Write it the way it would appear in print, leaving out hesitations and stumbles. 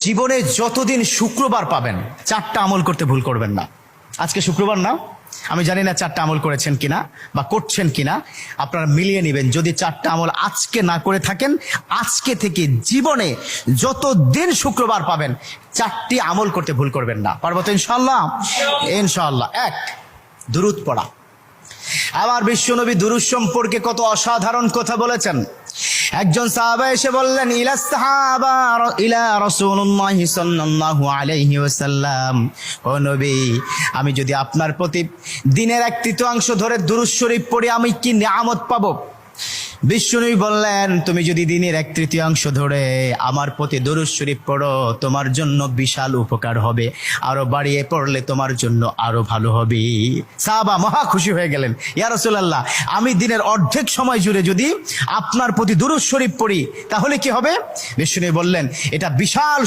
জীবনে যতদিন শুক্রবার পাবেন 4টা আমল করতে ভুল করবেন না। আজকে শুক্রবার না, আমি জানি না 4টা আমল করেছেন কিনা বা করছেন কিনা, আপনারা মিলিয়ে নেবেন। যদি 4টা আমল আজকে না করে থাকেন, আজকে থেকে জীবনে যতদিন শুক্রবার পাবেন 4টি আমল করতে ভুল করবেন না। পারবো তো ইনশাআল্লাহ? ইনশাআল্লাহ। 1, দুরূদ পড়া। আমার বিশ্বনবী দুরূদ সম্পর্কে কত অসাধারণ কথা বলেছেন। একজন সাহাবা এসে বললেন, ইলা রাসূলুল্লাহ সাল্লাল্লাহু আলাইহি ওয়াসাল্লাম, ও নবী, আমি যদি আপনার প্রতি দিনের 1/3 ধরে দুরূদ শরীফ পড়ি আমি কি নিয়ামত পাবো? বিশ্বনবী বললেন, তুমি যদি দিনের 1/3 ধরে আমার প্রতি দুরূদ শরীফ পড়ো তোমার জন্য বিশাল উপকার হবে, আরো বাড়িয়ে পড়লে তোমার জন্য আরো ভালো হবে। সাহাবা মহা খুশি হয়ে গেলেন, ইয়া রাসূলুল্লাহ, আমি দিনের অর্ধেক সময় জুড়ে যদি আপনার প্রতি দুরূদ শরীফ পড়ি তাহলে কি হবে? বিশ্বনবী বললেন, এটা বিশাল